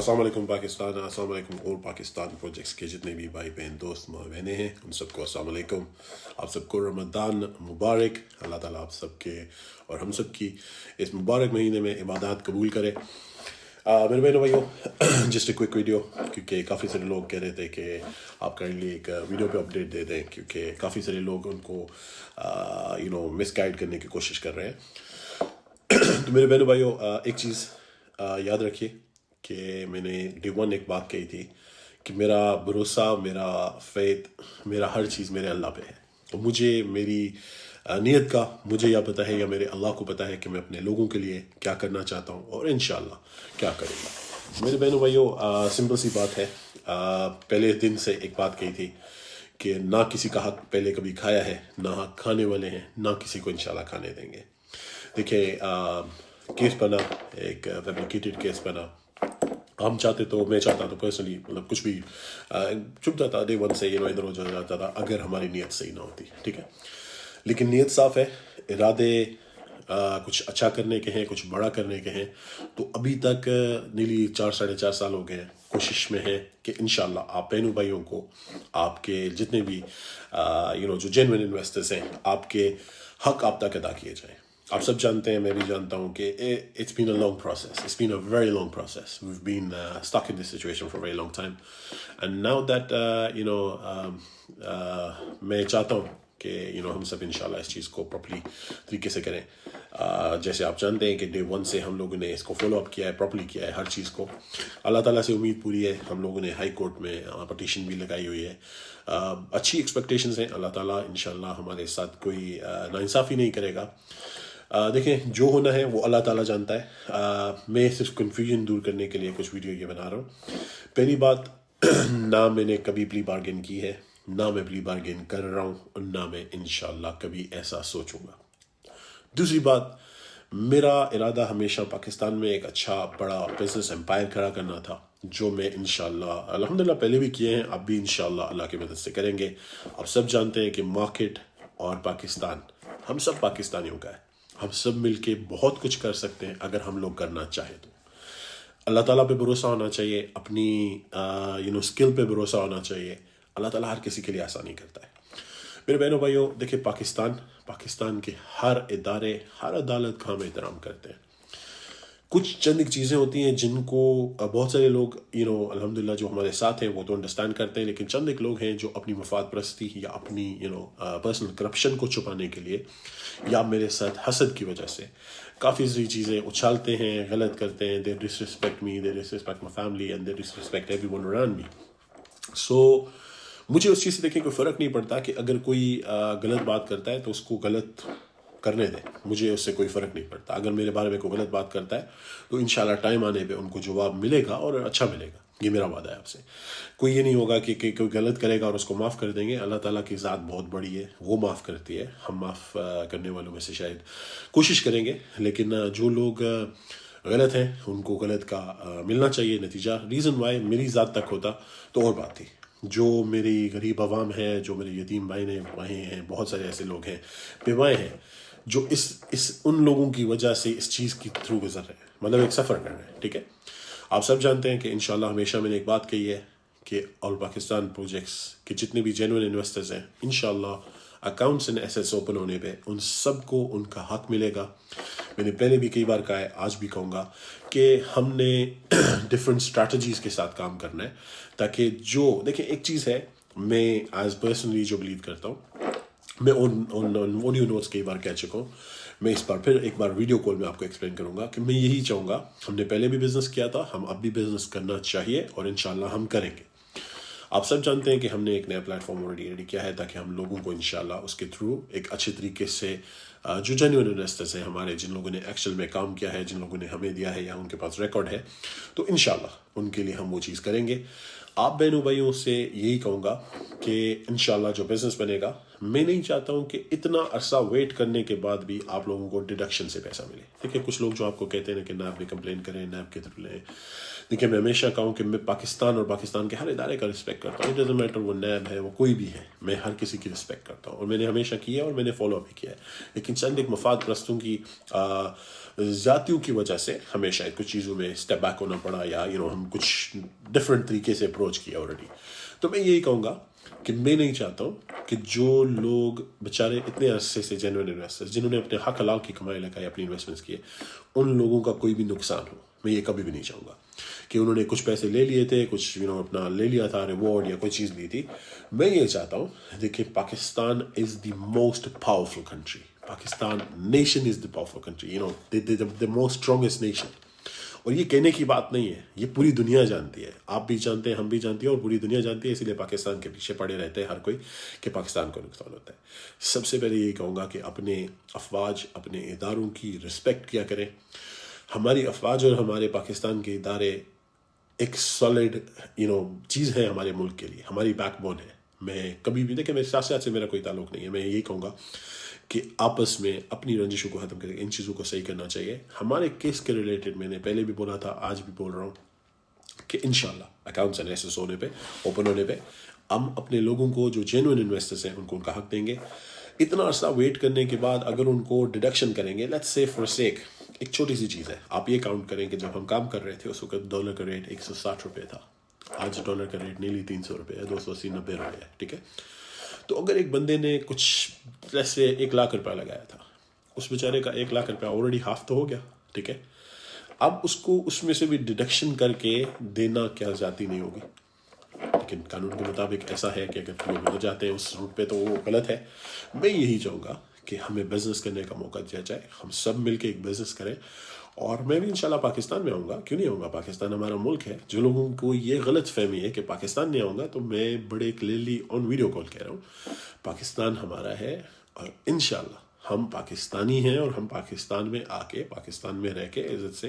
अस्सलाम वालेकुम पाकिस्तान, अस्सलाम वालेकुम और पाकिस्तान प्रोजेक्ट्स के जितने भी भाई बहन दोस्त माँ बहनें हैं उन सबको अस्सलाम वालेकुम। आप सबको रमज़ान मुबारक। अल्लाह ताला आप सबके और हम सब की इस मुबारक महीने में इबादत कबूल करे। मेरे बहनों भाइयों, जस्ट ए क्विक वीडियो, क्योंकि काफ़ी सारे लोग कह रहे थे कि आप काइंडली एक वीडियो पे अपडेट दे दें, क्योंकि काफ़ी सारे लोग उनको मिसगाइड करने की कोशिश कर रहे हैं। तो मेरे बहनों भाइयों, एक चीज़ याद रखिए कि मैंने डे वन एक बात कही थी कि मेरा भरोसा, मेरा फेथ, मेरा हर चीज़ मेरे अल्लाह पे है। तो मुझे मेरी नीयत का मुझे या पता है या मेरे अल्लाह को पता है कि मैं अपने लोगों के लिए क्या करना चाहता हूँ और इंशाल्लाह क्या करूँगा। मेरे बहनों भाइयों, सिंपल सी बात है। पहले दिन से एक बात कही थी कि ना किसी का हक पहले कभी खाया है, ना हक खाने वाले हैं, ना किसी को इंशाल्लाह खाने देंगे। देखिए, केस बना, एक फैब्रिकेटेड केस बना। हम चाहते तो, मैं चाहता तो पर्सनली, मतलब कुछ भी चुप जाता डे वन से, इधर हो जाता था अगर हमारी नीयत सही ना होती, ठीक है। लेकिन नीयत साफ है, इरादे कुछ अच्छा करने के हैं, कुछ बड़ा करने के हैं। तो अभी तक नीली 4 साढ़े 4 साल हो गए हैं, कोशिश में है कि इंशाल्लाह आप बहनों भाइयों को, आपके जितने भी जो जेन्युइन इन्वेस्टर्स हैं, आपके हक आप तक अदा किए जाएं। आप सब जानते हैं, मैं भी जानता हूँ कि it's been a long process. It's been a very long process. We've been stuck in this situation for a very long time. And now that, मैं चाहता हूँ कि हम सब इंशाल्लाह इस चीज़ को प्रॉपरली तरीके से करें। जैसे आप जानते हैं कि डे वन से हम लोगों ने इसको फॉलो अप किया है, प्रॉपरली किया है हर चीज़ को। अल्लाह ताला से उम्मीद पूरी है। हम लोगों ने हाई कोर्ट में पटिशन भी लगाई हुई है। अच्छी एक्सपेक्टेशंस हैं। अल्लाह ताला इंशाल्लाह हमारे साथ कोई नाइंसाफ़ी नहीं करेगा। देखें, जो होना है वो अल्लाह ताला जानता है। मैं सिर्फ कन्फ्यूजन दूर करने के लिए कुछ वीडियो ये बना रहा हूँ। पहली बात, ना मैंने कभी प्ली बार्गेन की है, ना मैं प्ली बार्गेन कर रहा हूँ, और ना मैं इंशाल्लाह कभी ऐसा सोचूंगा। दूसरी बात, मेरा इरादा हमेशा पाकिस्तान में एक अच्छा बड़ा बिजनेस एम्पायर खड़ा करना था, जो मैं इंशाल्लाह अल्हम्दुलिल्लाह पहले भी किए हैं, अब भी इंशाल्लाह अल्लाह की मदद से करेंगे। आप सब जानते हैं कि मार्केट और पाकिस्तान हम सब पाकिस्तानियों का है। हम सब मिलके बहुत कुछ कर सकते हैं अगर हम लोग करना चाहें तो। अल्लाह ताला पे भरोसा होना चाहिए, अपनी स्किल पे भरोसा होना चाहिए। अल्लाह ताला हर किसी के लिए आसानी करता है। मेरे बहनों भाइयों, देखिए, पाकिस्तान के हर इदारे, हर अदालत का हम एहतराम करते हैं। कुछ चंद एक चीज़ें होती हैं जिनको बहुत सारे लोग अल्हम्दुलिल्लाह जो हमारे साथ हैं वो तो अंडरस्टैंड करते हैं, लेकिन चंद एक लोग हैं जो अपनी मफाद परस्ती या अपनी पर्सनल करप्शन को छुपाने के लिए या मेरे साथ हसद की वजह से काफ़ी सारी चीज़ें उछालते हैं, गलत करते हैं। They disrespect me, they disrespect my family and they disrespect everyone around me. So मुझे उस चीज़ से देखिए कोई फ़र्क नहीं पड़ता कि अगर कोई गलत बात करता है तो उसको गलत करने दें, मुझे उससे कोई फ़र्क नहीं पड़ता। अगर मेरे बारे में कोई गलत बात करता है तो इंशाल्लाह टाइम आने पे उनको जवाब मिलेगा और अच्छा मिलेगा। ये मेरा वादा है आपसे। कोई ये नहीं होगा कि कोई गलत करेगा और उसको माफ़ कर देंगे। अल्लाह ताला की ज़ात बहुत बड़ी है, वो माफ़ करती है। हम माफ़ करने वालों में से शायद कोशिश करेंगे, लेकिन जो लोग गलत हैं उनको गलत का मिलना चाहिए नतीजा। रीज़न वाई मेरी ज़ात तक होता तो और बात थी। जो मेरी गरीब आवाम है, जो मेरे यतीम भाई हैं, बहुत सारे ऐसे लोग हैं, बेवाएँ हैं, जो इस उन लोगों की वजह से इस चीज़ की थ्रू गुजर रहे हैं, मतलब एक सफ़र कर रहे हैं, ठीक है। आप सब जानते हैं कि इंशाल्लाह हमेशा मैंने एक बात कही है कि ऑल पाकिस्तान प्रोजेक्ट्स के जितने भी जेन्युइन इन्वेस्टर्स हैं, इंशाल्लाह अकाउंट्स एंड एसेट्स ओपन होने पे उन सबको उनका हक मिलेगा। मैंने पहले भी कई बार कहा है, आज भी कहूँगा कि हमने डिफरेंट स्ट्रैटेजीज़ के साथ काम करना है, ताकि देखिए, एक चीज़ है, मैं एज पर्सनली जो बिलीव करता हूँ, मैं ऑडियो नोट्स कई बार कह चुका हूँ, मैं इस बार फिर एक बार वीडियो कॉल में आपको एक्सप्लेन करूँगा कि मैं यही चाहूँगा। हमने पहले भी बिज़नेस किया था, हम अब भी बिज़नेस करना चाहिए और इंशाल्लाह हम करेंगे। आप सब जानते हैं कि हमने एक नया प्लेटफॉर्म ऑलरेडी रेडी किया है, ताकि हम लोगों को इंशाल्लाह उसके थ्रू एक अच्छे तरीके से जो जेन्युइन इन्वेस्टर्स हैं हमारे, जिन लोगों ने एक्चुअल में काम किया है, जिन लोगों ने हमें दिया है या उनके पास रिकॉर्ड है, तो इंशाल्लाह उनके लिए हम वो चीज़ करेंगे। आप बहनों भाइयों से यही कहूँगा कि इंशाल्लाह जो बिज़नेस बनेगा, मैं नहीं चाहता हूँ कि इतना अरसा वेट करने के बाद भी आप लोगों को डिडक्शन से पैसा मिले। देखिए, कुछ लोग जो आपको कहते हैं कि नैब में कंप्लेन करें, नैब के थ्रू लें। देखिए मैं हमेशा कहूँ कि मैं पाकिस्तान और पाकिस्तान के हर इदारे का रिस्पेक्ट करता हूँ. इट डजंट मैटर वो नैब है, वो कोई भी है, मैं हर किसी की रिस्पेक्ट करता हूँ और मैंने हमेशा की है और मैंने फॉलो भी किया है. लेकिन चंद एक मफाद परस्तों की ज़ातियों की वजह से हमें शायद कुछ चीज़ों में स्टेप बैक होना पड़ा, या हम कुछ डिफरेंट तरीके से अप्रोच किया ऑलरेडी. तो मैं यही कहूँगा कि मैं नहीं चाहता हूँ कि जो लोग बेचारे इतने अरसे से जेन्युइन इन्वेस्टर्स जिन्होंने अपने हक हलाल की कमाई लगाई, अपनी इन्वेस्टमेंट्स किए, उन लोगों का कोई भी नुकसान हो. मैं ये कभी भी नहीं चाहूँगा कि उन्होंने कुछ पैसे ले लिए थे, कुछ अपना ले लिया था रिवॉर्ड या कोई चीज़ ली थी. मैं ये चाहता हूँ, देखिए Pakistan is the most powerful country. Pakistan nation is the powerful country, the most strongest nation. और ये कहने की बात नहीं है, ये पूरी दुनिया जानती है. आप भी जानते हैं, हम भी जानते हैं और पूरी दुनिया जानती है. इसीलिए पाकिस्तान के पीछे पड़े रहते हैं हर कोई कि पाकिस्तान को नुकसान होता है. सबसे पहले यही कहूँगा कि अपने अफवाज, अपने इदारों की रिस्पेक्ट किया करें. हमारी अफवाज और हमारे पाकिस्तान के इदारे एक सॉलिड चीज़ है हमारे मुल्क के लिए, हमारी बैकबोन है. मैं कभी भी, देखिए मेरे सियासत से मेरा कोई ताल्लुक नहीं है. मैं यही कहूँगा कि आपस में अपनी रंजिशों को ख़त्म करके इन चीज़ों को सही करना चाहिए. हमारे केस के रिलेटेड मैंने पहले भी बोला था, आज भी बोल रहा हूँ कि इंशाल्लाह अकाउंट्स एनालिसिस होने पे, ओपन होने पे, हम अपने लोगों को जो जेन्युइन इन्वेस्टर्स हैं उनको उनका हक देंगे. इतना अर्सा वेट करने के बाद अगर उनको डिडक्शन करेंगे, लेट्स से फॉर सेक, एक छोटी सी चीज़ है, आप ये काउंट करें कि जब हम काम कर रहे थे उस वक्त डॉलर का रेट 160 रुपये था. आज डॉलर का रेट नीली 300 रुपये है, 280-90 रुपये है. ठीक है, तो अगर एक बंदे ने कुछ जैसे 1 लाख रुपया लगाया था, उस बेचारे का 1 लाख रुपया ऑलरेडी हाफ तो हो गया. ठीक है, अब उसको उसमें से भी डिडक्शन करके देना क्या जाती नहीं होगी. लेकिन कानून के मुताबिक ऐसा है कि अगर लोग हो जाते हैं उस रूट पे तो वो गलत है. मैं यही चाहूँगा कि हमें बिज़नेस करने का मौका दिया जाए, हम सब मिलके एक बिज़नेस करें. और मैं भी इंशाल्लाह पाकिस्तान में आऊँगा, क्यों नहीं आऊँगा. पाकिस्तान हमारा मुल्क है. जो लोगों को ये गलत फहमी है कि पाकिस्तान नहीं आऊँगा, तो मैं बड़े क्लियरली ऑन वीडियो कॉल कह रहा हूँ, पाकिस्तान हमारा है और इंशाल्लाह हम पाकिस्तानी हैं और हम पाकिस्तान में आके, पाकिस्तान में रह के इज़्ज़त से